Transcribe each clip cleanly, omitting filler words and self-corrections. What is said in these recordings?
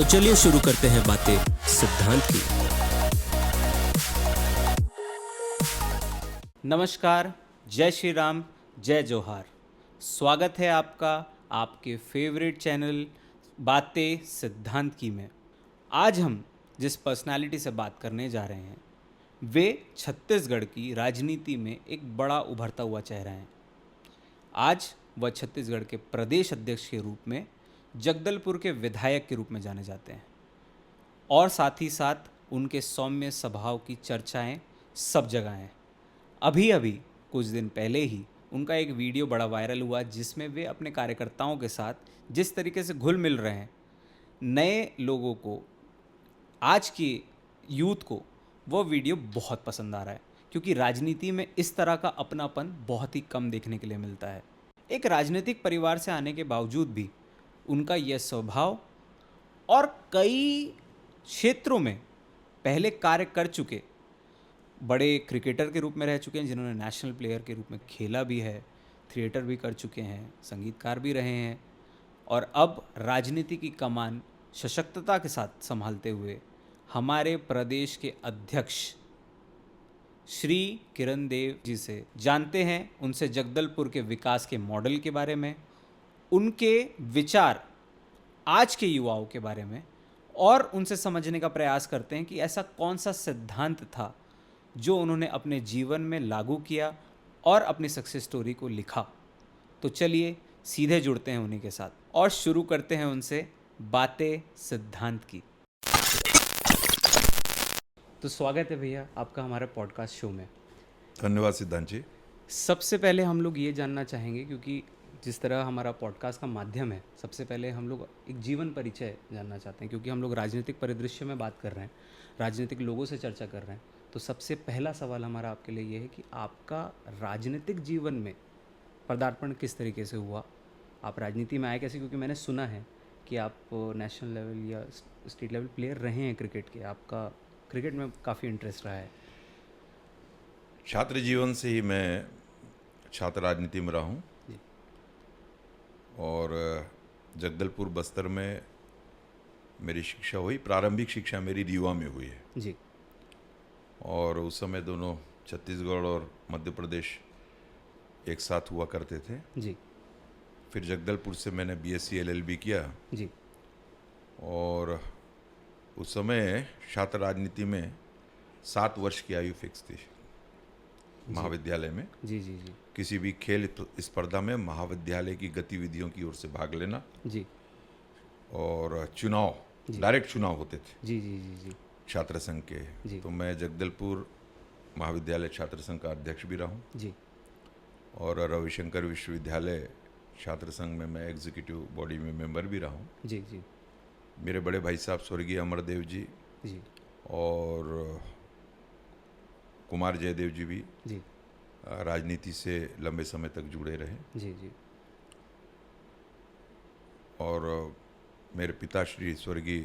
चलिए शुरू करते हैं बातें सिद्धांत की। नमस्कार, जय श्री राम, जय जोहार। स्वागत है आपका आपके फेवरेट चैनल बातें सिद्धांत की में। आज हम जिस पर्सनालिटी से बात करने जा रहे हैं वे छत्तीसगढ़ की राजनीति में एक बड़ा उभरता हुआ चेहरा हैं। आज वह छत्तीसगढ़ के प्रदेश अध्यक्ष के रूप में जगदलपुर के विधायक के रूप में जाने जाते हैं और साथ ही साथ उनके सौम्य स्वभाव की चर्चाएं सब जगह हैं। अभी अभी कुछ दिन पहले ही उनका एक वीडियो बड़ा वायरल हुआ जिसमें वे अपने कार्यकर्ताओं के साथ जिस तरीके से घुल मिल रहे हैं, नए लोगों को, आज की यूथ को वो वीडियो बहुत पसंद आ रहा है क्योंकि राजनीति में इस तरह का अपनापन बहुत ही कम देखने के लिए मिलता है। एक राजनीतिक परिवार से आने के बावजूद भी उनका यह स्वभाव और कई क्षेत्रों में पहले कार्य कर चुके बड़े क्रिकेटर के रूप में रह चुके हैं, जिन्होंने नेशनल प्लेयर के रूप में खेला भी है, थिएटर भी कर चुके हैं, संगीतकार भी रहे हैं और अब राजनीति की कमान सशक्तता के साथ संभालते हुए हमारे प्रदेश के अध्यक्ष श्री किरण देव जी से जानते हैं, उनसे जगदलपुर के विकास के मॉडल के बारे में, उनके विचार आज के युवाओं के बारे में और उनसे समझने का प्रयास करते हैं कि ऐसा कौन सा सिद्धांत था जो उन्होंने अपने जीवन में लागू किया और अपनी सक्सेस स्टोरी को लिखा। तो चलिए सीधे जुड़ते हैं उन्हीं के साथ और शुरू करते हैं उनसे बातें सिद्धांत की। तो स्वागत है भैया आपका हमारे पॉडकास्ट शो में। धन्यवाद सिद्धांत जी। सबसे पहले हम लोग ये जानना चाहेंगे, क्योंकि जिस तरह हमारा पॉडकास्ट का माध्यम है, सबसे पहले हम लोग एक जीवन परिचय जानना चाहते हैं क्योंकि हम लोग राजनीतिक परिदृश्य में बात कर रहे हैं, राजनीतिक लोगों से चर्चा कर रहे हैं। तो सबसे पहला सवाल हमारा आपके लिए ये है कि आपका राजनीतिक जीवन में पदार्पण किस तरीके से हुआ, आप राजनीति में आए कैसे? क्योंकि मैंने सुना है कि आप नेशनल लेवल या स्टेट लेवल प्लेयर रहे हैं क्रिकेट के, आपका क्रिकेट में काफ़ी इंटरेस्ट रहा है। छात्र जीवन से ही मैं छात्र राजनीति में रहा हूँ और जगदलपुर बस्तर में मेरी शिक्षा हुई। प्रारंभिक शिक्षा मेरी रीवा में हुई है जी। और उस समय दोनों छत्तीसगढ़ और मध्य प्रदेश एक साथ हुआ करते थे जी। फिर जगदलपुर से मैंने बीएससी एलएलबी किया जी। और उस समय छात्र राजनीति में 7 वर्ष की आयु फिक्स थी महाविद्यालय में। जी जी जी। किसी भी खेल स्पर्धा में महाविद्यालय की गतिविधियों की ओर से भाग लेना जी। और चुनाव, डायरेक्ट चुनाव होते थे जी जी जी जी। छात्र संघ के। तो मैं जगदलपुर महाविद्यालय छात्र संघ का अध्यक्ष भी रहा हूँ जी। और रविशंकर विश्वविद्यालय छात्र संघ में मैं एग्जीक्यूटिव बॉडी में मेंबर भी रहा हूँ। जी जी। मेरे बड़े भाई साहब स्वर्गीय अमरदेव जी जी और कुमार जयदेव जी भी जी राजनीति से लंबे समय तक जुड़े रहे। जी जी। और मेरे पिताश्री स्वर्गीय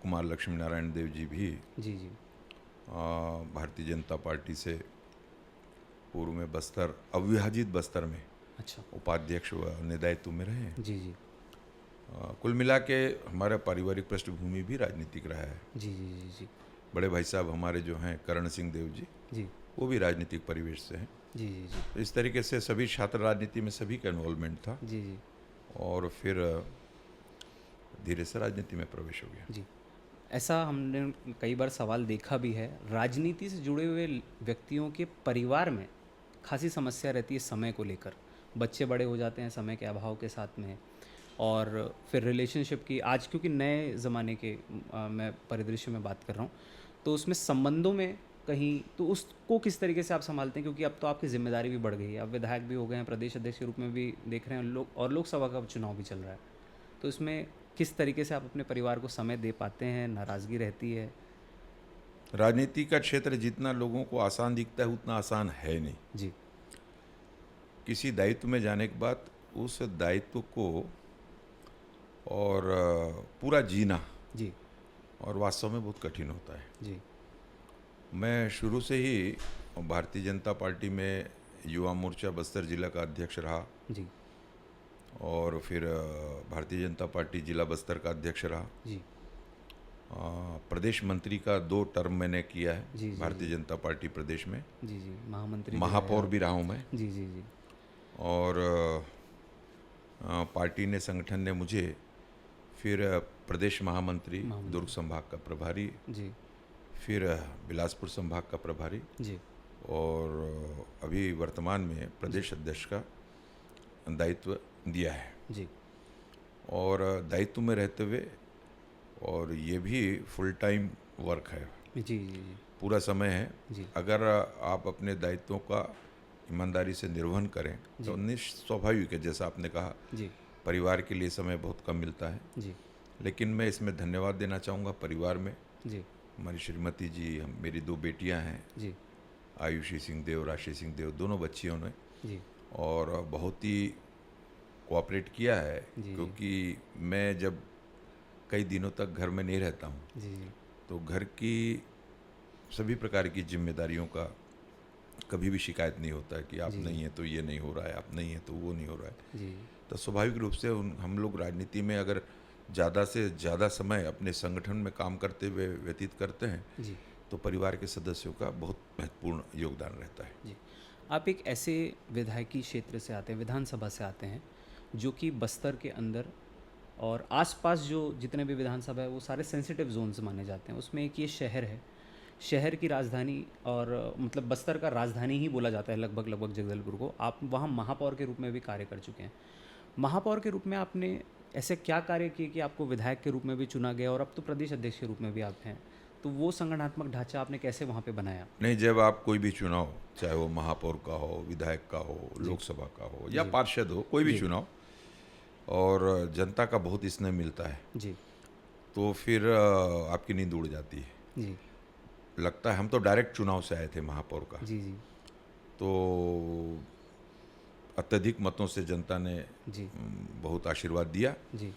कुमार लक्ष्मी नारायण देव जी भी जी जी भारतीय जनता पार्टी से पूर्व में बस्तर, अविभाजित बस्तर में अच्छा उपाध्यक्ष व निदायित्व में रहे। जी जी कुल मिला के हमारा पारिवारिक पृष्ठभूमि भी राजनीतिक रहा है। जी जी जी जी। बड़े भाई साहब हमारे जो हैं करण सिंह देव जी, जी वो भी राजनीतिक परिवेश से हैं। जी जी जी। तो इस तरीके से सभी छात्र राजनीति में सभी का इन्वॉल्वमेंट था जी जी और फिर धीरे से राजनीति में प्रवेश हो गया। जी। ऐसा हमने कई बार सवाल देखा भी है, राजनीति से जुड़े हुए व्यक्तियों के परिवार में खासी समस्या रहती है समय को लेकर। बच्चे बड़े हो जाते हैं समय के अभाव के साथ में, और फिर रिलेशनशिप की, आज क्योंकि नए ज़माने के मैं परिदृश्य में बात कर रहा हूँ, तो उसमें संबंधों में कहीं तो उसको किस तरीके से आप संभालते हैं? क्योंकि अब तो आपकी जिम्मेदारी भी बढ़ गई है, आप विधायक भी हो गए हैं, प्रदेश अध्यक्ष के रूप में भी देख रहे हैं लोग, और लोकसभा का चुनाव भी चल रहा है। तो इसमें किस तरीके से आप अपने परिवार को समय दे पाते हैं? नाराज़गी रहती है? राजनीति का क्षेत्र जितना लोगों को आसान दिखता है उतना आसान है नहीं जी। किसी दायित्व में जाने के बाद उस दायित्व को और पूरा जीना जी और वास्तव में बहुत कठिन होता है। जी। मैं शुरू से ही भारतीय जनता पार्टी में युवा मोर्चा बस्तर जिला का अध्यक्ष रहा जी और फिर भारतीय जनता पार्टी जिला बस्तर का अध्यक्ष रहा। जी प्रदेश मंत्री का 2 टर्म मैंने किया है जी, जी, भारतीय जनता पार्टी प्रदेश में। जी जी, महामंत्री भी महापौर रहे भी रहा हूँ मैं। आप। जी जी जी और पार्टी ने, संगठन ने मुझे फिर प्रदेश महामंत्री, दुर्ग संभाग का प्रभारी, जी फिर बिलासपुर संभाग का प्रभारी जी और अभी वर्तमान में प्रदेश अध्यक्ष का दायित्व दिया है। जी और दायित्व में रहते हुए, और ये भी फुल टाइम वर्क है, जी जी जी पूरा समय है। जी अगर आप अपने दायित्वों का ईमानदारी से निर्वहन करें तो स्वाभाविक है, जैसा आपने कहा, जी परिवार के लिए समय बहुत कम मिलता है। जी लेकिन मैं इसमें धन्यवाद देना चाहूँगा परिवार में। जी हमारी श्रीमती जी, मेरी 2 बेटियां हैं, जी आयुषी सिंहदेव, राशि सिंहदेव, दोनों बच्चियों ने, जी और बहुत ही कोऑपरेट किया है। जी। क्योंकि मैं जब कई दिनों तक घर में नहीं रहता हूँ जी जी तो घर की सभी प्रकार की जिम्मेदारियों का कभी भी शिकायत नहीं होता है कि आप जी। नहीं है तो ये नहीं हो रहा है, आप नहीं है तो वो नहीं हो रहा है। जी तो स्वाभाविक रूप से हम लोग राजनीति में अगर ज़्यादा से ज़्यादा समय अपने संगठन में काम करते हुए व्यतीत करते हैं जी तो परिवार के सदस्यों का बहुत महत्वपूर्ण योगदान रहता है। जी। आप एक ऐसे विधायकी क्षेत्र से आते हैं, विधानसभा से आते हैं, जो कि बस्तर के अंदर और आसपास जो जितने भी विधानसभा है वो सारे सेंसिटिव जोन्स माने जाते हैं। उसमें एक ये शहर है, शहर की राजधानी, और मतलब बस्तर का राजधानी ही बोला जाता है लगभग लगभग जगदलपुर को। आप वहाँ महापौर के रूप में भी कार्य कर चुके हैं। महापौर के रूप में आपने ऐसे क्या कार्य किए कि आपको विधायक के रूप में भी चुना गया और अब तो प्रदेश अध्यक्ष के रूप में भी आप हैं, तो वो संगठनात्मक ढांचा आपने कैसे वहाँ पे बनाया? नहीं, जब आप कोई भी चुनाव, चाहे वो महापौर का हो, विधायक का हो, लोकसभा का हो या पार्षद हो, कोई भी चुनाव, और जनता का बहुत स्नेह मिलता है जी तो फिर आपकी नींद उड़ जाती है। जी लगता है, हम तो डायरेक्ट चुनाव से आए थे महापौर का, जी जी तो अत्यधिक मतों से जनता ने जी बहुत आशीर्वाद दिया। जी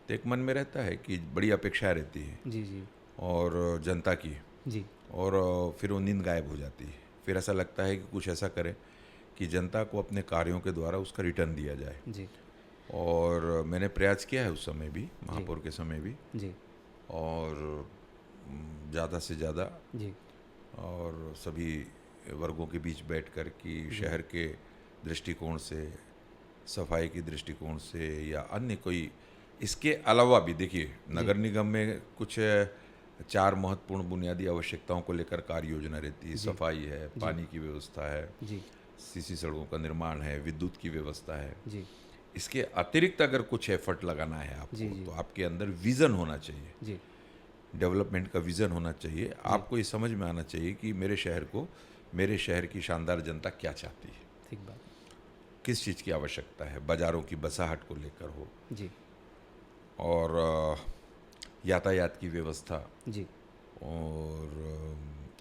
तो एक मन में रहता है कि बड़ी अपेक्षाएं रहती है जी जी और जनता की, जी और फिर वो नींद गायब हो जाती है। फिर ऐसा लगता है कि कुछ ऐसा करें कि जनता को अपने कार्यों के द्वारा उसका रिटर्न दिया जाए। जी और मैंने प्रयास किया है उस समय भी, महापौर के समय भी, जी और ज़्यादा से ज़्यादा जी और सभी वर्गों के बीच बैठकर कि शहर के दृष्टिकोण से, सफाई की दृष्टिकोण से या अन्य कोई, इसके अलावा भी देखिए, नगर निगम में कुछ 4 महत्वपूर्ण बुनियादी आवश्यकताओं को लेकर कार्य योजना रहती है। सफाई है, पानी की व्यवस्था है, जी सीसी सड़कों का निर्माण है, विद्युत की व्यवस्था है। जी इसके अतिरिक्त अगर कुछ एफर्ट लगाना है आपको, जी, जी। तो आपके अंदर विज़न होना चाहिए, जी डेवलपमेंट का विज़न होना चाहिए। आपको ये समझ में आना चाहिए कि मेरे शहर को, मेरे शहर की शानदार जनता क्या चाहती है, ठीक बात। किस चीज़ की आवश्यकता है, बाज़ारों की बसाहट को लेकर हो, जी और यातायात की व्यवस्था, जी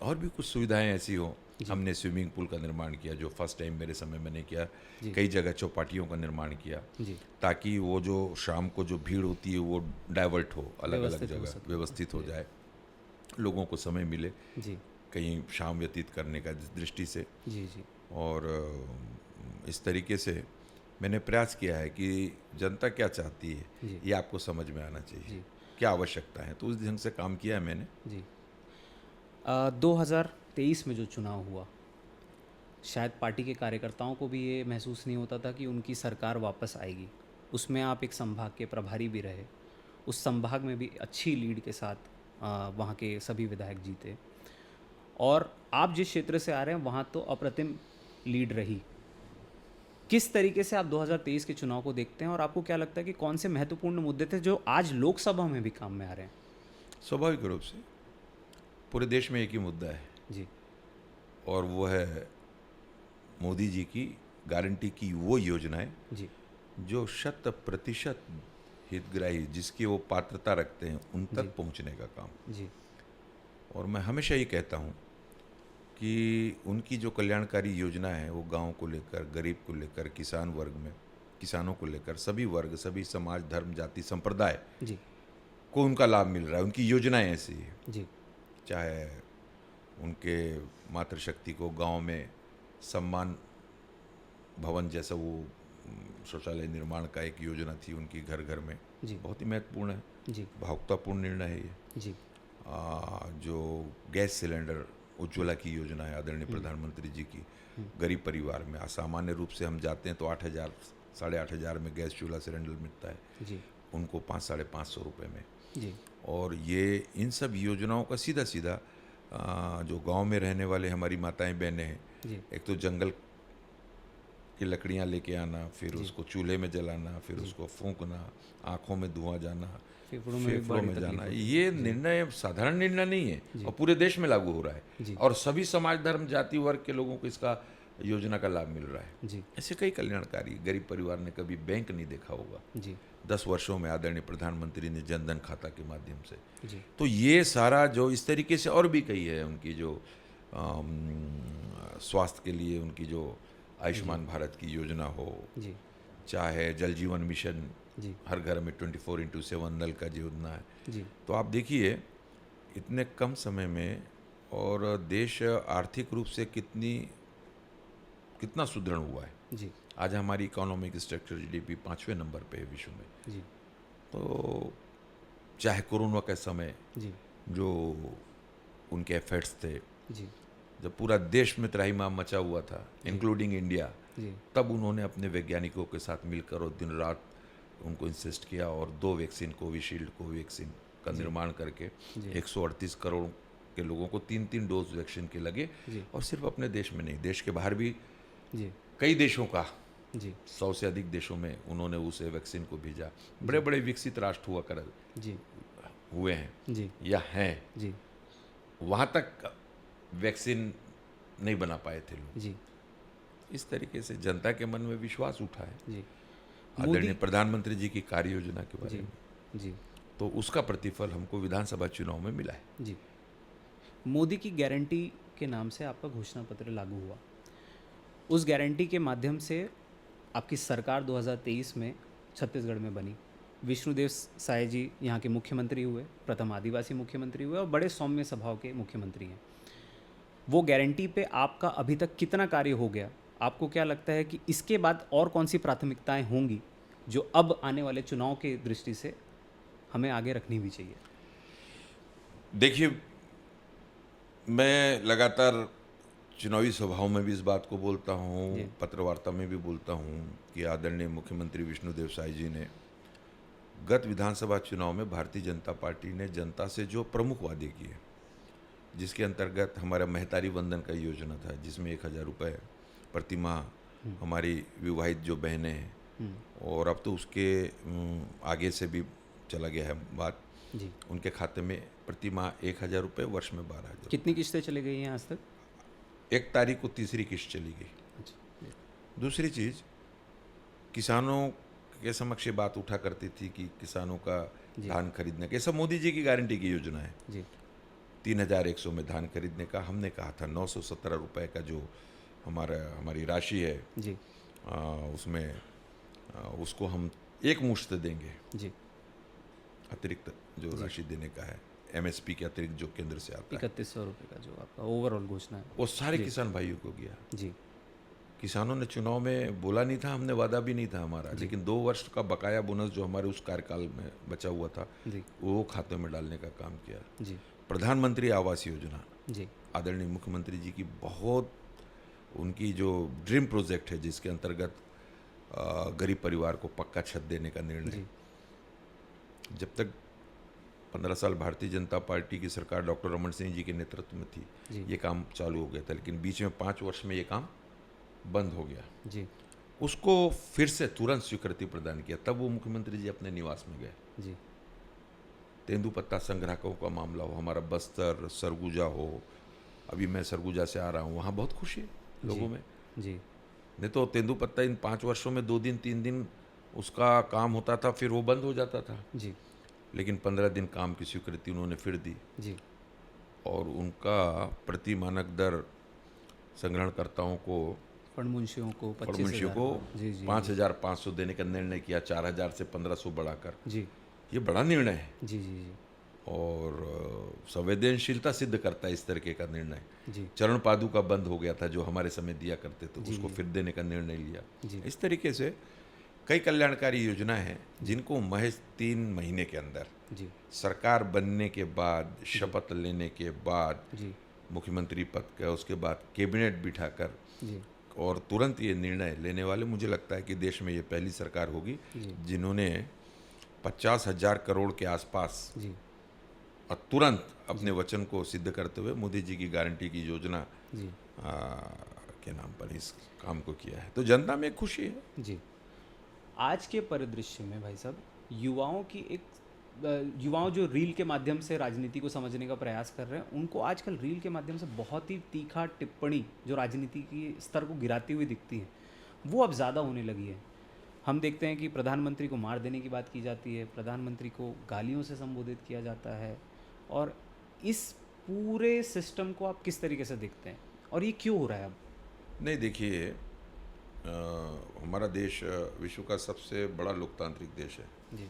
और भी कुछ सुविधाएं ऐसी हो। हमने स्विमिंग पूल का निर्माण किया, जो फर्स्ट टाइम मेरे समय मैंने किया। कई जगह चौपाटियों का निर्माण किया, जी ताकि वो जो शाम को जो भीड़ होती है वो डाइवर्ट हो, अलग अलग व्यवस्थित हो जगह सके। व्यवस्थित हो जाए, लोगों को समय मिले जी कहीं शाम व्यतीत करने का दृष्टि से। जी जी और इस तरीके से मैंने प्रयास किया है कि जनता क्या चाहती है जी। ये आपको समझ में आना चाहिए, जी क्या आवश्यकता है, तो उस ढंग से काम किया है मैंने। जी 2023 में जो चुनाव हुआ, शायद पार्टी के कार्यकर्ताओं को भी ये महसूस नहीं होता था कि उनकी सरकार वापस आएगी। उसमें आप एक संभाग के प्रभारी भी रहे, उस संभाग में भी अच्छी लीड के साथ वहाँ के सभी विधायक जीते, और आप जिस क्षेत्र से आ रहे हैं वहाँ तो अप्रतिम लीड रही। किस तरीके से आप 2023 के चुनाव को देखते हैं और आपको क्या लगता है कि कौन से महत्वपूर्ण मुद्दे थे जो आज लोकसभा में भी काम में आ रहे हैं? स्वाभाविक रूप से पूरे देश में एक ही मुद्दा है, जी और वो है मोदी जी की गारंटी की वो योजनाएं जी जो 100% हितग्राही, जिसकी वो पात्रता रखते हैं, उन तक पहुंचने का काम। जी और मैं हमेशा ये कहता हूँ कि उनकी जो कल्याणकारी योजना है वो गाँव को लेकर, गरीब को लेकर, किसान वर्ग में, किसानों को लेकर, सभी वर्ग, सभी समाज, धर्म, जाति, संप्रदाय जी को उनका लाभ मिल रहा है। उनकी योजनाएं ऐसी है, जी चाहे उनके मातृशक्ति को गांव में सम्मान भवन जैसा वो शौचालय निर्माण का एक योजना थी उनकी घर घर में, जी। बहुत ही महत्वपूर्ण है, जी भावुकतापूर्ण निर्णय है ये। जी जो गैस सिलेंडर उज्ज्वला की योजना है आदरणीय प्रधानमंत्री जी की, गरीब परिवार में असामान्य रूप से हम जाते हैं तो 8,000 8,500 में गैस चूल्हा सिलेंडर मिलता है, जी उनको 500-550 रुपये में। जी और ये इन सब योजनाओं का सीधा सीधा जो गांव में रहने वाले हमारी माताएं बहनें हैं, जी एक तो जंगल की लकड़ियां लेके आना, फिर उसको चूल्हे में जलाना, फिर उसको फूंकना, आंखों में धुआं जाना, फेफड़ों में भी फेफड़ों बड़ी में तकलीफ जाना, होती है। ये निर्णय साधारण निर्णय नहीं है और पूरे देश में लागू हो रहा जी। है और सभी समाज धर्म जाति वर्ग के लोगों को इसका योजना का लाभ मिल रहा है। जी ऐसे कई कल्याणकारी गरीब परिवार ने कभी बैंक नहीं देखा होगा, जी 10 वर्षों में आदरणीय प्रधानमंत्री ने जनधन खाता के माध्यम से। जी तो ये सारा जो इस तरीके से और भी कई है उनकी जो स्वास्थ्य के लिए उनकी जो आयुष्मान भारत की योजना हो, जी चाहे जल जीवन मिशन, जी हर घर में 24/7 नल का जो योजना है। जी तो आप देखिए इतने कम समय में और देश आर्थिक रूप से कितना सुदृढ़ हुआ है। जी आज हमारी इकोनॉमिक स्ट्रक्चर जीडीपी 5वें नंबर पे है विश्व में। जी तो चाहे कोरोना के समय जी जो उनके एफर्ट्स थे, जी जब पूरा देश में त्राहिमाम मचा हुआ था इंक्लूडिंग इंडिया, जी तब उन्होंने अपने वैज्ञानिकों के साथ मिलकर और दिन रात उनको इंसिस्ट किया और 2 वैक्सीन कोविशील्ड कोवैक्सीन का निर्माण करके 138 करोड़ के लोगों को 3-3 डोज वैक्सीन के लगे। जी। और सिर्फ अपने देश में नहीं, देश के बाहर भी जी कई देशों का, जी 100 से अधिक देशों में उन्होंने उस वैक्सीन को भेजा। बड़े बड़े विकसित राष्ट्र जी हुए हैं जी या हैं, जी वहाँ तक वैक्सीन नहीं बना पाए थे लोग। जी इस तरीके से जनता के मन में विश्वास उठा है जी आदरणीय प्रधानमंत्री जी की कार्य योजना के बारे जी में, जी तो उसका प्रतिफल हमको विधानसभा चुनाव में मिला है। जी मोदी की गारंटी के नाम से आपका घोषणा पत्र लागू हुआ। उस गारंटी के माध्यम से आपकी सरकार 2023 में छत्तीसगढ़ में बनी। विष्णुदेव साय जी यहाँ के मुख्यमंत्री हुए, प्रथम आदिवासी मुख्यमंत्री हुए और बड़े सौम्य स्वभाव के मुख्यमंत्री हैं। वो गारंटी पे आपका अभी तक कितना कार्य हो गया? आपको क्या लगता है कि इसके बाद और कौन सी प्राथमिकताएं होंगी जो अब आने वाले चुनाव के दृष्टि से हमें आगे रखनी भी चाहिए? देखिए, मैं लगातार चुनावी सभाओं में भी इस बात को बोलता हूँ, पत्र वार्ता में भी बोलता हूँ कि आदरणीय मुख्यमंत्री विष्णुदेव साय जी ने गत विधानसभा चुनाव में भारतीय जनता पार्टी ने जनता से जो प्रमुख वादे किए, जिसके अंतर्गत हमारा महतारी वंदन का योजना था, जिसमें 1,000 रुपये प्रति माह हमारी विवाहित जो बहनें हैं, और अब तो उसके आगे से भी चला गया है बात, जी उनके खाते में प्रति माह 1,000 रुपये, वर्ष में 12,000। कितनी किस्तें चली गई हैं आज तक? 1 तारीख को तीसरी किस्त चली गई। अच्छा दूसरी चीज़, किसानों के समक्ष ये बात उठा करती थी कि किसानों का धान खरीदने का, ये सब मोदी जी की गारंटी की योजना है। जी 3,100 में धान खरीदने का हमने कहा था 917 रुपये का जो हमारी राशि है, जी उसमें उसको हम एक मुश्त देंगे, जी अतिरिक्त जो राशि देने का है एमएसपी के अतिरिक्त जो केंद्र से आता है, 3100 रुपये का जो आपका ओवरऑल घोषणा है वो सारे किसान भाइयों को गया। जी किसानों ने चुनाव में बोला नहीं था, हमने वादा भी नहीं था हमारा, लेकिन 2 वर्ष का बकाया बोनस जो हमारे उस कार्यकाल में बचा हुआ था, जी वो खाते में डालने का काम किया। जी प्रधानमंत्री आवास योजना, जी आदरणीय मुख्यमंत्री जी की बहुत उनकी जो ड्रीम प्रोजेक्ट है, जिसके अंतर्गत गरीब परिवार को पक्का छत देने का निर्णय, जी जब तक 15 साल भारतीय जनता पार्टी की सरकार डॉक्टर रमन सिंह जी के नेतृत्व में थी, जी ये काम चालू हो गया था, लेकिन बीच में 5 वर्ष में ये काम बंद हो गया। जी उसको फिर से तुरंत स्वीकृति प्रदान किया, तब वो मुख्यमंत्री जी अपने निवास में गए। जी तेंदुपत्ता संग्राहकों का मामला हो, हमारा बस्तर, सरगुजा हो, अभी मैं सरगुजा से आ रहा हूँ, वहाँ बहुत खुशी है लोगों में। जी नहीं तो तेंदुपत्ता इन 5 वर्षों में 2 दिन 3 दिन उसका काम होता था, फिर वो बंद हो जाता था, जी लेकिन 15 दिन काम की स्वीकृति उन्होंने फिर दी, जी और उनका प्रति मानक दर संग्रहणकर्ताओं को, फंड मुंशियों को फंड मुंशियों को जी जी 5,500 देने का निर्णय किया, 4,000 से 1,500 बढ़ाकर। जी ये बड़ा निर्णय है जी जी जी और संवेदनशीलता सिद्ध करता है इस तरीके का निर्णय। जी चरण पादुका बंद हो गया था जो हमारे समय दिया करते थे, उसको फिर देने का निर्णय लिया। जी इस तरीके से कई कल्याणकारी योजनाएं हैं जिनको महज 3 महीने के अंदर जी सरकार बनने के बाद, शपथ लेने के बाद, जी मुख्यमंत्री पद का, उसके बाद कैबिनेट बिठाकर जी और तुरंत ये निर्णय लेने वाले, मुझे लगता है कि देश में ये पहली सरकार होगी जी जिन्होंने 50,000 करोड़ के आसपास जी और तुरंत अपने वचन को सिद्ध करते हुए मोदी जी की गारंटी की योजना जी के नाम पर इस काम को किया है। तो जनता में खुशी है। जी। आज के परिदृश्य में भाई साहब युवाओं की एक युवाओं जो रील के माध्यम से राजनीति को समझने का प्रयास कर रहे हैं, उनको आजकल रील के माध्यम से बहुत ही तीखा टिप्पणी जो राजनीति की स्तर को गिराती हुई दिखती है, वो अब ज़्यादा होने लगी है। हम देखते हैं कि प्रधानमंत्री को मार देने की बात की जाती है, प्रधानमंत्री को गालियों से संबोधित किया जाता है, और इस पूरे सिस्टम को आप किस तरीके से देखते हैं और ये क्यों हो रहा है अब? नहीं, देखिए, हमारा देश विश्व का सबसे बड़ा लोकतांत्रिक देश है जी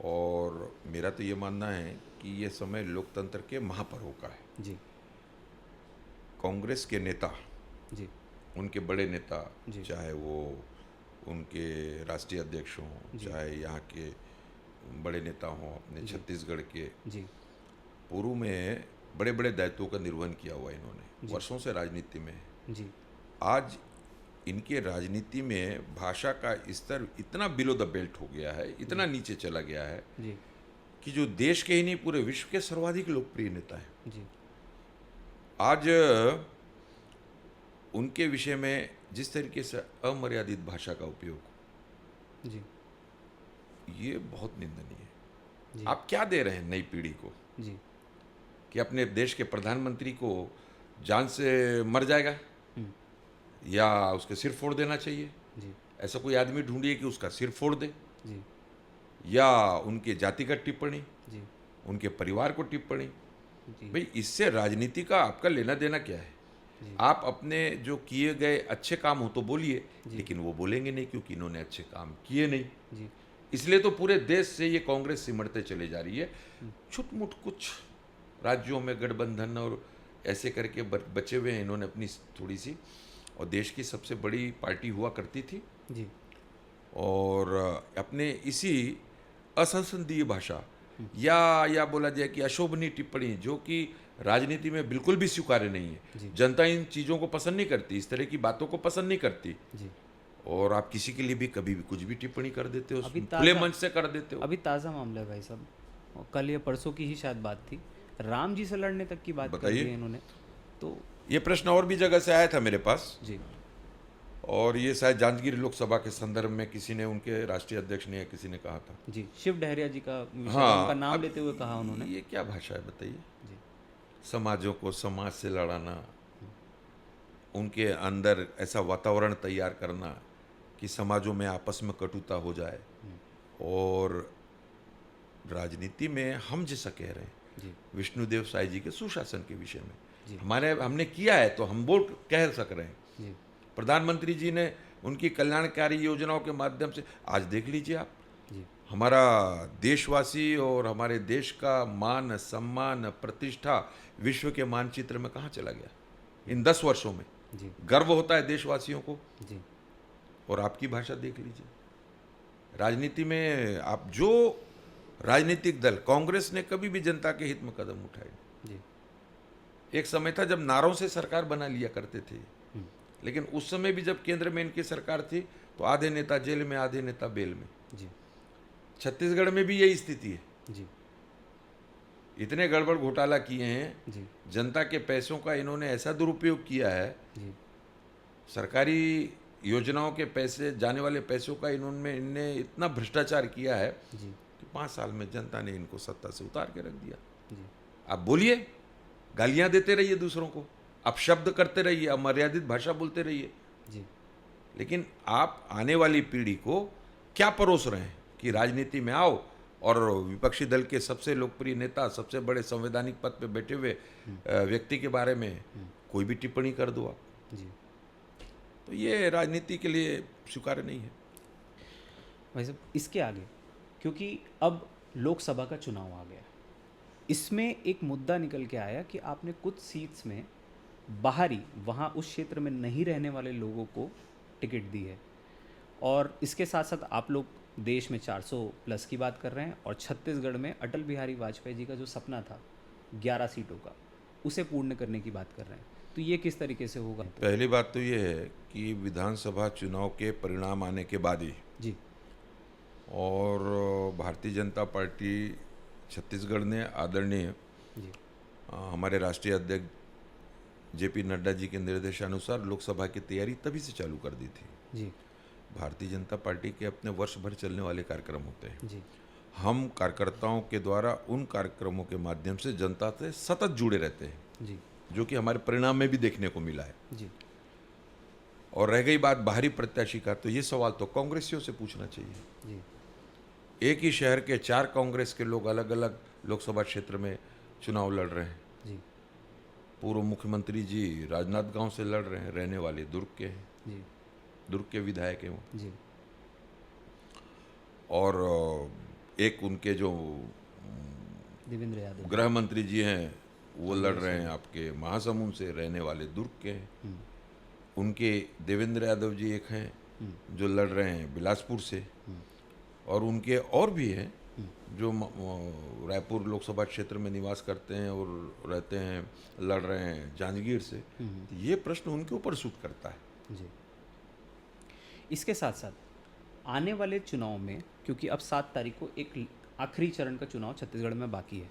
और मेरा तो ये मानना है कि ये समय लोकतंत्र के महापर्व का है। जी कांग्रेस के नेता, जी उनके बड़े नेता, जी। चाहे वो उनके राष्ट्रीय अध्यक्ष हों, जी। चाहे यहाँ के बड़े नेता हों, अपने जी। छत्तीसगढ़ के, जी पूर्व में बड़े बड़े दायित्वों का निर्वहन किया हुआ इन्होंने, जी। वर्षों से राजनीति में है। जी आज इनके राजनीति में भाषा का स्तर इतना बिलो द बेल्ट हो गया है, इतना नीचे चला गया है जी कि जो देश के ही नहीं पूरे विश्व के सर्वाधिक लोकप्रिय नेता है। जी आज उनके विषय में जिस तरीके से अमर्यादित भाषा का उपयोग, जी ये बहुत निंदनीय है। जी आप क्या दे रहे हैं नई पीढ़ी को जी कि अपने देश के प्रधानमंत्री को जान से मर जाएगा हम्म, या उसके सिर फोड़ देना चाहिए? जी ऐसा कोई आदमी ढूंढिए कि उसका सिर फोड़ दे, जी या उनके जातिगत टिप्पणी, जी उनके परिवार को टिप्पणी। जी भाई, इससे राजनीति का आपका लेना देना क्या है? जी। आप अपने जो किए गए अच्छे काम हो तो बोलिए, जी। लेकिन वो बोलेंगे नहीं क्योंकि इन्होंने अच्छे काम किए नहीं। जी इसलिए तो पूरे देश से ये कांग्रेस सिमटते चले जा रही है। छुटमुट कुछ राज्यों में गठबंधन और ऐसे करके बचे हुए हैं इन्होंने अपनी थोड़ी सी, और देश की सबसे बड़ी पार्टी हुआ करती थी जी और अपने इसी असंसदीय भाषा या बोला जाए कि अशोभनीय टिप्पणी, जो कि राजनीति में बिल्कुल भी स्वीकार्य नहीं जी। है। जनता इन चीज़ों को पसंद नहीं करती, इस तरह की बातों को पसंद नहीं करती, जी। और आप किसी के लिए भी कभी भी कुछ भी टिप्पणी कर देते हो, अभी खुले ताज़ा- मंच से कर देते हो। अभी ताज़ा मामला है भाई साहब, और कल या परसों की ही शायद बात थी, राम जी से लड़ने तक की बात कर बताइए। दी है इन्होंने। तो ये प्रश्न और भी जगह से आया था मेरे पास, जी और ये शायद जांजगीर लोकसभा के संदर्भ में किसी ने, उनके राष्ट्रीय अध्यक्ष ने या किसी ने कहा था। जी शिव डहरिया जी का विषय, हाँ, उनका नाम अब लेते हुए कहा उन्होंने। ये क्या भाषा है बताइए? जी समाजों को समाज से लड़ाना, उनके अंदर ऐसा वातावरण तैयार करना कि समाजों में आपस में कटुता हो जाए, और राजनीति में हम जैसा कह रहे हैं जी विष्णुदेव साई जी के सुशासन के विषय जी। में हमने किया है तो हम बोल कह सक रहे हैं। जी प्रधानमंत्री जी ने उनकी कल्याणकारी योजनाओं के माध्यम से, आज देख लीजिए आप, जी हमारा देशवासी और हमारे देश का मान सम्मान प्रतिष्ठा विश्व के मानचित्र में कहाँ चला गया इन 10 वर्षों में। जी गर्व होता है देशवासियों को। जी और आपकी भाषा देख लीजिए। राजनीति में आप जो राजनीतिक दल, कांग्रेस ने कभी भी जनता के हित में कदम उठाए। जी एक समय था जब नारों से सरकार बना लिया करते थे, लेकिन उस समय भी जब केंद्र में इनकी सरकार थी तो आधे नेता जेल में, आधे नेता बेल में। जी छत्तीसगढ़ में भी यही स्थिति है। जी इतने गड़बड़ घोटाला किए हैं, जी जनता के पैसों का इन्होंने ऐसा दुरुपयोग किया है, जी सरकारी योजनाओं के पैसे, जाने वाले पैसों का इनने इतना भ्रष्टाचार किया है जी कि 5 साल में जनता ने इनको सत्ता से उतार के रख दिया। जी आप बोलिए, गालियां देते रहिए दूसरों को, आप शब्द करते रहिए, अमर्यादित भाषा बोलते रहिए, जी लेकिन आप आने वाली पीढ़ी को क्या परोस रहे हैं कि राजनीति में आओ और विपक्षी दल के सबसे लोकप्रिय नेता, सबसे बड़े संवैधानिक पद पे बैठे हुए व्यक्ति के बारे में कोई भी टिप्पणी कर दो आप। जी तो ये राजनीति के लिए स्वीकार्य नहीं है। वैसे इसके आगे, क्योंकि अब लोकसभा का चुनाव आ गया, इसमें एक मुद्दा निकल के आया कि आपने कुछ सीट्स में बाहरी, वहाँ उस क्षेत्र में नहीं रहने वाले लोगों को टिकट दी है, और इसके साथ साथ आप लोग देश में 400 प्लस की बात कर रहे हैं और छत्तीसगढ़ में अटल बिहारी वाजपेयी जी का जो सपना था 11 सीटों का, उसे पूर्ण करने की बात कर रहे हैं। तो ये किस तरीके से होगा? पहली बात तो ये है कि विधानसभा चुनाव के परिणाम आने के बाद ही जी और भारतीय जनता पार्टी छत्तीसगढ़ ने आदरणीय जी हमारे राष्ट्रीय अध्यक्ष जेपी नड्डा जी के निर्देशानुसार लोकसभा की तैयारी तभी से चालू कर दी थी। जी भारतीय जनता पार्टी के अपने वर्ष भर चलने वाले कार्यक्रम होते हैं। जी हम कार्यकर्ताओं के द्वारा उन कार्यक्रमों के माध्यम से जनता से सतत जुड़े रहते हैं, जी जो कि हमारे परिणाम में भी देखने को मिला है। जी और रह गई बात बाहरी प्रत्याशी का, तो ये सवाल तो कांग्रेसियों से पूछना चाहिए। जी एक ही शहर के 4 कांग्रेस के लोग अलग अलग लोकसभा क्षेत्र में चुनाव लड़ रहे हैं। जी पूर्व मुख्यमंत्री जी राजनांदगांव से लड़ रहे हैं, रहने वाले दुर्ग के हैं, जी दुर्ग के विधायक हैं वो। जी और एक उनके जो देवेंद्र यादव। गृह मंत्री जी हैं वो लड़ रहे हैं आपके महासमुंद से, रहने वाले दुर्ग के हैं। उनके देवेंद्र यादव जी एक हैं जो लड़ रहे हैं बिलासपुर से, और उनके और भी हैं जो रायपुर लोकसभा क्षेत्र में निवास करते हैं और रहते हैं, लड़ रहे हैं जांजगीर से। तो ये प्रश्न उनके ऊपर सूट करता है। जी इसके साथ साथ आने वाले चुनाव में, क्योंकि अब 7 तारीख को एक आखिरी चरण का चुनाव छत्तीसगढ़ में बाकी है,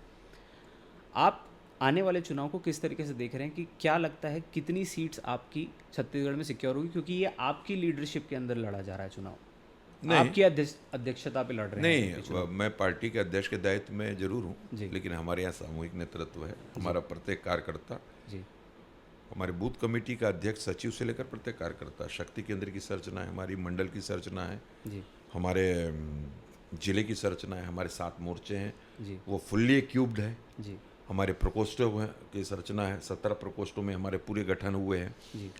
आप आने वाले चुनाव को किस तरीके से देख रहे हैं कि क्या लगता है कितनी सीट्स आपकी छत्तीसगढ़ में सिक्योर होगी? क्योंकि ये आपकी लीडरशिप के अंदर लड़ा जा रहा है चुनाव, नहीं। आपकी अध्यक्षता पे लड़ रहे हैं नहीं, मैं पार्टी के अध्यक्ष के दायित्व में जरूर जी। हूँ, लेकिन हमारे यहाँ सामूहिक नेतृत्व है। हमारा प्रत्येक कार्यकर्ता, जी हमारे बूथ कमेटी का अध्यक्ष सचिव से लेकर प्रत्येक कार्यकर्ता, शक्ति केंद्र की संरचना है, हमारी मंडल की संरचना है, जी हमारे जिले की संरचना है, हमारे 7 मोर्चे हैं, जी वो फुल्ली क्यूब्ड है। जी हमारे प्रकोष्ठों की संरचना है, 17 प्रकोष्ठों में हमारे पूरे गठन हुए हैं। जी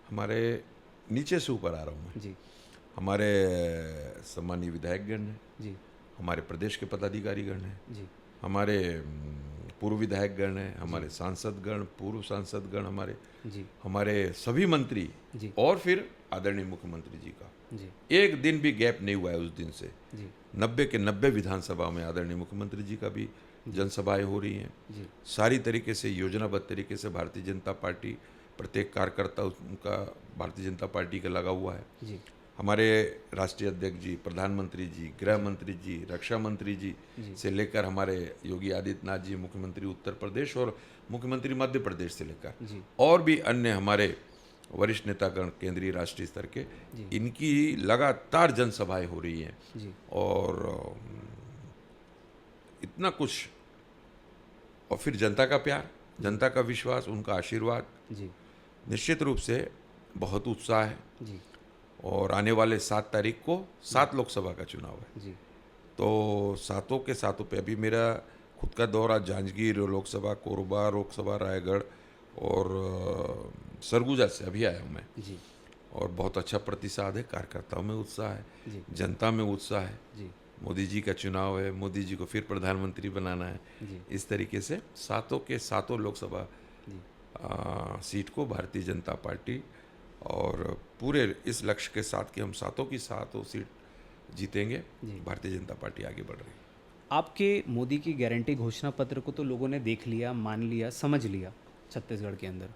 हमारे नीचे से ऊपर आ रहा हूँ मैं, जी हमारे सम्मानीय विधायकगण हैं, जी हमारे प्रदेश के पदाधिकारीगण हैं, जी हमारे पूर्व विधायकगण हैं, हमारे सांसदगण, पूर्व सांसदगण, जी हमारे सभी मंत्री, जी और फिर आदरणीय मुख्यमंत्री जी का जी एक दिन भी गैप नहीं हुआ है उस दिन से। जी 90 के 90 विधानसभा में आदरणीय मुख्यमंत्री जी का भी जनसभाएं हो रही हैं। जी सारी तरीके से योजनाबद्ध तरीके से भारतीय जनता पार्टी, प्रत्येक कार्यकर्ता उनका भारतीय जनता पार्टी का लगा हुआ है। जी हमारे राष्ट्रीय अध्यक्ष जी, प्रधानमंत्री जी, गृह मंत्री जी, रक्षा मंत्री जी से लेकर हमारे योगी आदित्यनाथ जी मुख्यमंत्री उत्तर प्रदेश और मुख्यमंत्री मध्य प्रदेश से लेकर जी और भी अन्य हमारे वरिष्ठ नेतागण केंद्रीय राष्ट्रीय स्तर के, इनकी लगातार जनसभाएं हो रही हैं। जी और इतना कुछ, और फिर जनता का प्यार, जनता का विश्वास, उनका आशीर्वाद, जी निश्चित रूप से बहुत उत्साह है। जी और आने वाले 7 तारीख को 7 लोकसभा का चुनाव है, जी तो सातों के सातों पे अभी मेरा खुद का दौरा जांजगीर लोकसभा, कोरबा लोकसभा, रायगढ़ और सरगुजा से अभी आया हूँ मैं, जी और बहुत अच्छा प्रतिसाद है, कार्यकर्ताओं में उत्साह है, जी जनता में उत्साह है। जी मोदी जी का चुनाव है, मोदी जी को फिर प्रधानमंत्री बनाना है। जी इस तरीके से सातों के सातों लोकसभा जी सीट को भारतीय जनता पार्टी, और पूरे इस लक्ष्य के साथ कि हम सातों की सातों सीट जीतेंगे, भारतीय जनता पार्टी आगे बढ़ रही है। आपके मोदी की गारंटी घोषणा पत्र को तो लोगों ने देख लिया, मान लिया, समझ लिया छत्तीसगढ़ के अंदर,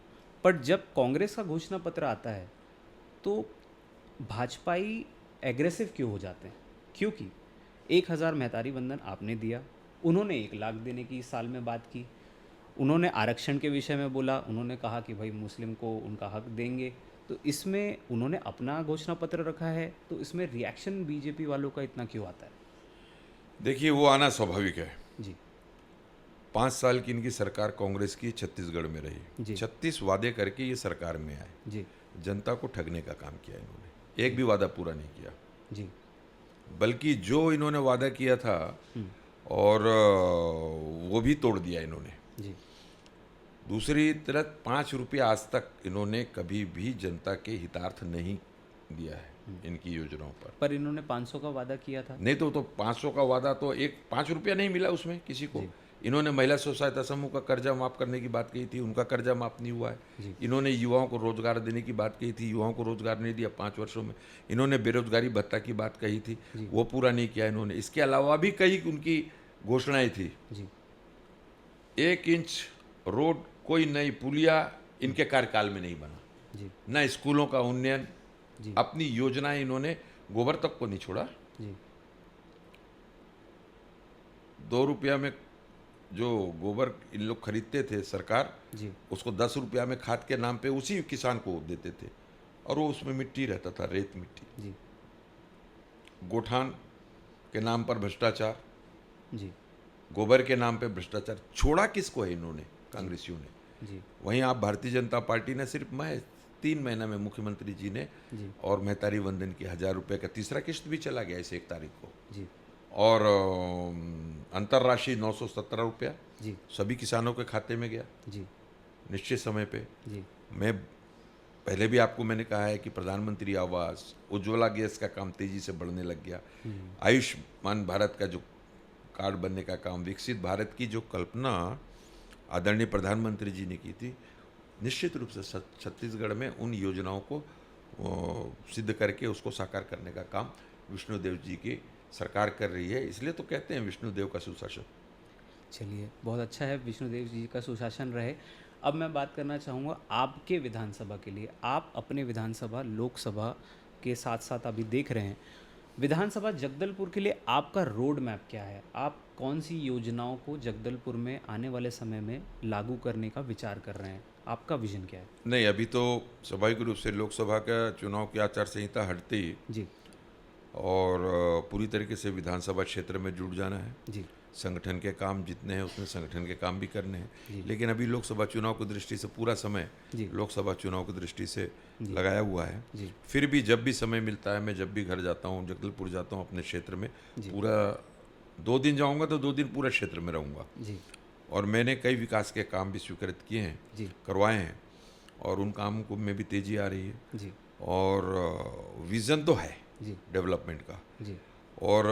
पर जब कांग्रेस का घोषणा पत्र आता है तो भाजपाई एग्रेसिव क्यों हो जाते हैं? क्योंकि 1000 महतारी वंदन आपने दिया, उन्होंने 1 लाख देने की इस साल में बात की, उन्होंने आरक्षण के विषय में बोला, उन्होंने कहा कि भाई मुस्लिम को उनका हक देंगे, तो इसमें उन्होंने अपना घोषणा पत्र रखा है, तो इसमें रिएक्शन बीजेपी वालों का इतना क्यों आता है? देखिए, वो आना स्वाभाविक है। जी 5 साल की इनकी सरकार कांग्रेस की छत्तीसगढ़ में रही, जी 36 वादे करके ये सरकार में आए, जी जनता को ठगने का काम किया इन्होंने, एक भी वादा पूरा नहीं किया, जी बल्कि जो इन्होंने वादा किया था और वो भी तोड़ दिया इन्होंने। जी दूसरी तरफ 5 रुपये आज तक इन्होंने कभी भी जनता के हितार्थ नहीं दिया है इनकी योजनाओं पर इन्होंने 500 का वादा किया था। नहीं तो 500 का वादा तो एक 5 रुपया नहीं मिला उसमें किसी को, इन्होंने महिला स्व सहायता समूह का कर्जा माफ़ करने की बात कही थी, उनका कर्जा माफ़ नहीं हुआ है। इन्होंने युवाओं को रोजगार देने की बात कही थी, युवाओं को रोजगार नहीं दिया 5 वर्षों में। इन्होंने बेरोजगारी भत्ता की बात कही थी, वो पूरा नहीं किया इन्होंने। इसके अलावा भी कई उनकी घोषणाएं थी। जी 1 इंच रोड, कोई नई पुलिया इनके कार्यकाल में नहीं बना, जी न स्कूलों का उन्नयन। जी अपनी योजनाएं इन्होंने गोबर तक को नहीं छोड़ा। जी 2 रुपया में जो गोबर इन लोग खरीदते थे सरकार, जी उसको 10 रुपया में खाद के नाम पे उसी किसान को देते थे, और वो उसमें मिट्टी रहता था, रेत मिट्टी। जी गोठान के नाम पर भ्रष्टाचार, जी गोबर के नाम पे भ्रष्टाचार। छोड़ा किसको है इन्होंने, कांग्रेसियों ने। जी वहीं आप भारतीय जनता पार्टी ने सिर्फ महज 3 महीना में मुख्यमंत्री जी ने जी और मेहतारी वंदन की 1000 रुपये का तीसरा किस्त भी चला गया इस 1 तारीख को, जी और अंतर्राष्ट्रीय 917 रुपया जी सभी किसानों के खाते में गया जी निश्चित समय पे। जी मैं पहले भी आपको मैंने कहा है कि प्रधानमंत्री आवास, उज्ज्वला गैस का काम तेजी से बढ़ने लग गया। आयुष्मान भारत का जो कार्ड बनने का काम, विकसित भारत की जो कल्पना आदरणीय प्रधानमंत्री जी ने की थी, निश्चित रूप से छत्तीसगढ़ में उन योजनाओं को सिद्ध करके उसको साकार करने का काम विष्णुदेव जी की सरकार कर रही है। इसलिए तो कहते हैं विष्णुदेव का सुशासन। चलिए, बहुत अच्छा है, विष्णुदेव जी का सुशासन रहे। अब मैं बात करना चाहूँगा आपके विधानसभा के लिए। आप अपने विधानसभा लोकसभा के साथ साथ अभी देख रहे हैं, विधानसभा जगदलपुर के लिए आपका रोड मैप क्या है? आप कौन सी योजनाओं को जगदलपुर में आने वाले समय में लागू करने का विचार कर रहे हैं? आपका विजन क्या है? नहीं, अभी तो स्वाभाविक रूप से लोकसभा का चुनाव की आचार संहिता हटते ही जी और पूरी तरीके से विधानसभा क्षेत्र में जुट जाना है। जी संगठन के काम जितने हैं उसमें संगठन के काम भी करने हैं, लेकिन अभी लोकसभा चुनाव की दृष्टि से पूरा समय जी लोकसभा चुनाव की दृष्टि से लगाया हुआ है। जी फिर भी जब भी समय मिलता है, मैं जब भी घर जाता हूँ, जगदलपुर जाता हूँ अपने क्षेत्र में, पूरा 2 दिन जाऊँगा तो 2 दिन पूरा क्षेत्र में रहूँगा। जी और मैंने कई विकास के काम भी स्वीकृत किए हैं, जी करवाए हैं, और उन कामों को में भी तेज़ी आ रही है। जी और विज़न तो है जी डेवलपमेंट का। जी और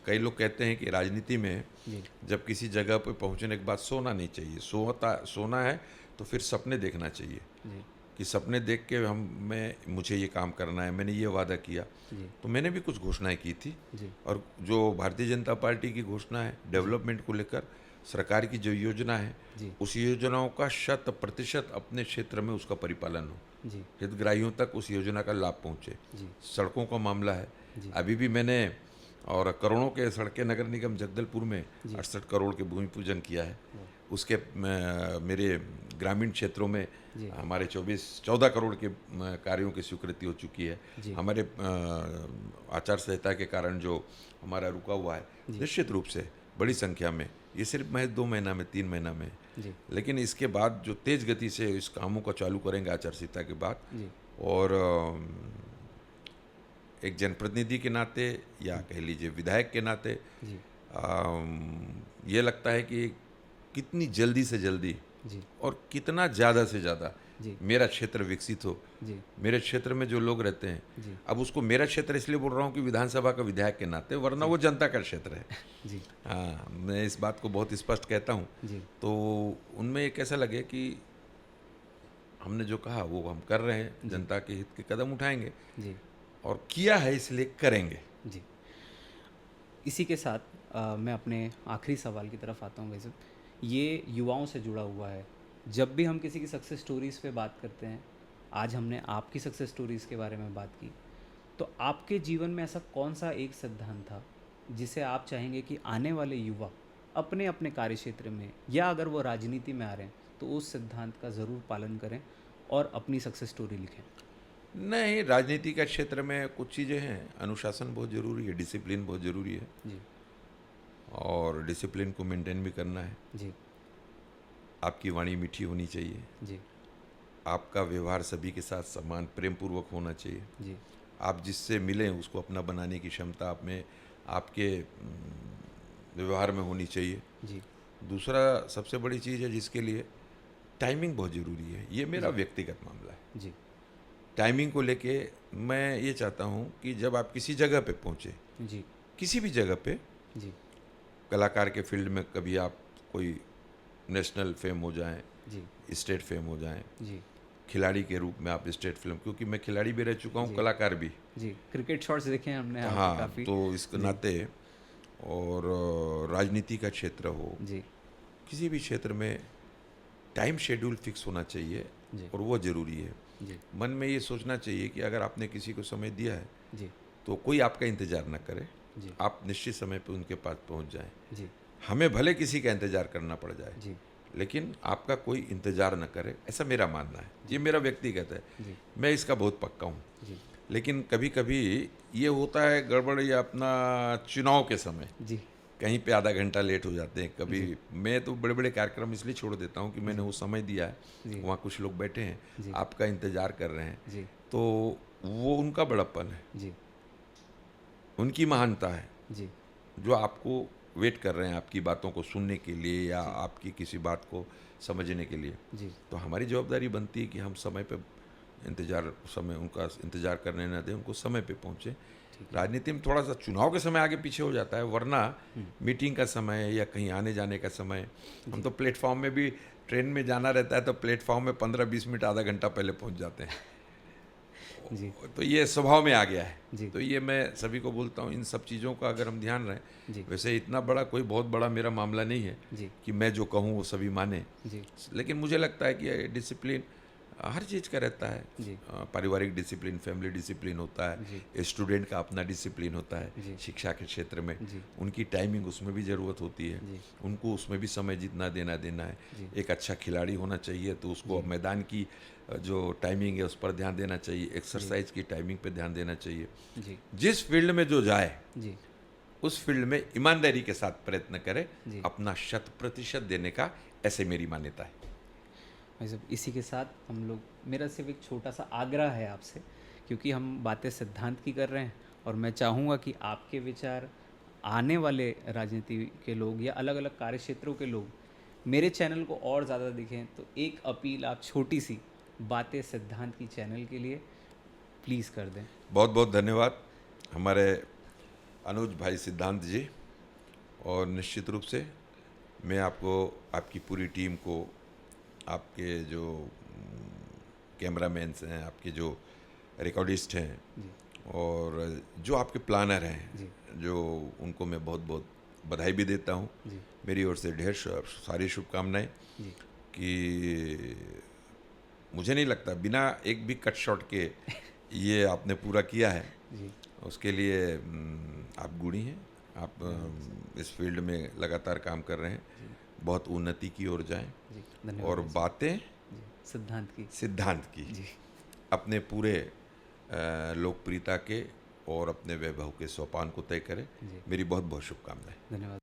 कई लोग कहते हैं कि राजनीति में जी जब किसी जगह पर पहुंचने के बाद सोना नहीं चाहिए, सोना है तो फिर सपने देखना चाहिए जी कि सपने देख के मुझे ये काम करना है, मैंने ये वादा किया। जी तो मैंने भी कुछ घोषणाएं की थी, जी और जो भारतीय जनता पार्टी की घोषणा है डेवलपमेंट को लेकर, सरकार की जो योजना है, जी उस योजनाओं का 100% अपने क्षेत्र में उसका परिपालन हो, जी हितग्राहियों तक उस योजना का लाभ पहुंचे। जी सड़कों का मामला है, जी अभी भी मैंने और करोड़ों के सड़कें नगर निगम जगदलपुर में 68 करोड़ के भूमि पूजन किया है। उसके मेरे ग्रामीण क्षेत्रों में जी हमारे 14 करोड़ के कार्यों की स्वीकृति हो चुकी है। जी हमारे आचार संहिता के कारण जो हमारा रुका हुआ है, निश्चित रूप से बड़ी संख्या में, ये सिर्फ महज 2 महीना में 3 महीना में, जी लेकिन इसके बाद जो तेज गति से इस कामों को चालू करेंगे आचार संहिता के बाद, जी और एक जनप्रतिनिधि के नाते या कह लीजिए विधायक के नाते जी ये लगता है कि कितनी जल्दी से जल्दी जी और कितना ज़्यादा से ज़्यादा जी मेरा क्षेत्र विकसित हो। जी मेरे क्षेत्र में जो लोग रहते हैं, जी अब उसको मेरा क्षेत्र इसलिए बोल रहा हूँ कि विधानसभा का विधायक के नाते, वरना वो जनता का क्षेत्र है। जी हाँ, मैं इस बात को बहुत स्पष्ट कहता हूँ। जी तो उनमें एक ऐसा लगे कि हमने जो कहा वो हम कर रहे हैं, जनता के हित के कदम उठाएंगे, जी और किया है इसलिए करेंगे। जी इसी के साथ मैं अपने आखिरी सवाल की तरफ आता हूँ। वैसे ये युवाओं से जुड़ा हुआ है। जब भी हम किसी की सक्सेस स्टोरीज़ पे बात करते हैं, आज हमने आपकी सक्सेस स्टोरीज़ के बारे में बात की, तो आपके जीवन में ऐसा कौन सा एक सिद्धांत था जिसे आप चाहेंगे कि आने वाले युवा अपने अपने कार्यक्षेत्र में, या अगर वो राजनीति में आ रहे हैं, तो उस सिद्धांत का ज़रूर पालन करें और अपनी सक्सेस स्टोरी लिखें? नहीं, राजनीति का क्षेत्र में कुछ चीज़ें हैं, अनुशासन बहुत ज़रूरी है, डिसिप्लिन बहुत ज़रूरी है, जी और डिसिप्लिन को मेंटेन भी करना है। जी आपकी वाणी मीठी होनी चाहिए, जी आपका व्यवहार सभी के साथ सम्मान प्रेम पूर्वक होना चाहिए, जी आप जिससे मिलें उसको अपना बनाने की क्षमता आप में, आपके व्यवहार में होनी चाहिए। जी दूसरा सबसे बड़ी चीज़ है जिसके लिए टाइमिंग बहुत ज़रूरी है। ये मेरा व्यक्तिगत मामला है। जी टाइमिंग को लेके मैं ये चाहता हूँ कि जब आप किसी जगह पे पहुँचे, जी किसी भी जगह पे, जी कलाकार के फील्ड में कभी आप कोई नेशनल फेम हो जाएं, जी स्टेट फेम हो जाएं, जी खिलाड़ी के रूप में आप स्टेट फिल्म, क्योंकि मैं खिलाड़ी भी रह चुका हूँ, कलाकार भी। जी, क्रिकेट शॉट्स देखे हैं हमने आपके हाँ, काफ़ी। तो इसके नाते और राजनीति का क्षेत्र हो, जी किसी भी क्षेत्र में टाइम शेड्यूल फिक्स होना चाहिए जी और वो ज़रूरी है। जी मन में ये सोचना चाहिए कि अगर आपने किसी को समय दिया है जी तो कोई आपका इंतज़ार ना करे, जी आप निश्चित समय पे उनके पास पहुंच जाएं। जी हमें भले किसी का इंतज़ार करना पड़ जाए, जी लेकिन आपका कोई इंतज़ार न करे, ऐसा मेरा मानना है। ये मेरा व्यक्तिगत है, जी मैं इसका बहुत पक्का हूँ। जी लेकिन कभी कभी ये होता है गड़बड़, या अपना चुनाव के समय जी कहीं पे आधा घंटा लेट हो जाते हैं। कभी मैं तो बड़े बड़े कार्यक्रम इसलिए छोड़ देता हूँ कि मैंने वो समय दिया है, जी वहाँ कुछ लोग बैठे हैं, जी आपका इंतज़ार कर रहे हैं, जी तो वो उनका बड़प्पन है, जी उनकी महानता है, जी जो आपको वेट कर रहे हैं आपकी बातों को सुनने के लिए या आपकी किसी बात को समझने के लिए। जी तो हमारी जवाबदारी बनती है कि हम समय पे समय उनका इंतज़ार करने न दें, उनको समय पे पहुँचे। राजनीति में थोड़ा सा चुनाव के समय आगे पीछे हो जाता है, वरना मीटिंग का समय या कहीं आने जाने का समय, हम तो प्लेटफॉर्म में भी, ट्रेन में जाना रहता है तो प्लेटफॉर्म में 15-20 मिनट आधा घंटा पहले पहुंच जाते हैं। जी तो ये स्वभाव में आ गया जी। है। तो ये मैं सभी को बोलता हूँ, इन सब चीज़ों का अगर हम ध्यान रहें। जी वैसे इतना बड़ा कोई बहुत बड़ा मेरा मामला नहीं है जी कि मैं जो कहूँ वो सभी माने, जी लेकिन मुझे लगता है कि डिसिप्लिन हर चीज़ का रहता है। जी पारिवारिक डिसिप्लिन, फैमिली डिसिप्लिन होता जी है, स्टूडेंट का अपना डिसिप्लिन होता जी। है शिक्षा के क्षेत्र में, जी उनकी टाइमिंग उसमें भी ज़रूरत होती है, जी उनको उसमें भी समय जितना देना है। जी एक अच्छा खिलाड़ी होना चाहिए तो उसको मैदान की जो टाइमिंग है उस पर ध्यान देना चाहिए, एक्सरसाइज की टाइमिंग पे ध्यान देना चाहिए। जी जिस फील्ड में जो जाए जी उस फील्ड में ईमानदारी के साथ प्रयत्न करे, जी। अपना 100% देने का, ऐसे मेरी मान्यता है। भाई साहब, इसी के साथ हम लोग, मेरा सिर्फ एक छोटा सा आग्रह है आपसे, क्योंकि हम बातें सिद्धांत की कर रहे हैं और मैं चाहूँगा कि आपके विचार आने वाले राजनीति के लोग या अलग अलग कार्य क्षेत्रों के लोग मेरे चैनल को और ज़्यादा दिखें। तो एक अपील आप छोटी सी बातें सिद्धांत की चैनल के लिए प्लीज़ कर दें। बहुत बहुत धन्यवाद हमारे अनुज भाई सिद्धांत जी, और निश्चित रूप से मैं आपको, आपकी पूरी टीम को, आपके जो कैमरामैन्स हैं, आपके जो रिकॉर्डिस्ट हैं जी और जो आपके प्लानर हैं, जी जो उनको मैं बहुत बहुत बधाई भी देता हूँ। जी मेरी ओर से ढेर सारी शुभकामनाएं जी कि मुझे नहीं लगता बिना एक भी कट शॉट के ये आपने पूरा किया है। जी उसके लिए आप गुणी हैं, आप इस फील्ड में लगातार काम कर रहे हैं, बहुत उन्नति की ओर जाएं। जी धन्यवाद और भाई साहब। बातें जी सिद्धांत की की जी अपने पूरे लोकप्रियता के और अपने वैभव के सोपान को तय करें। जी मेरी बहुत बहुत शुभकामनाएं। धन्यवाद।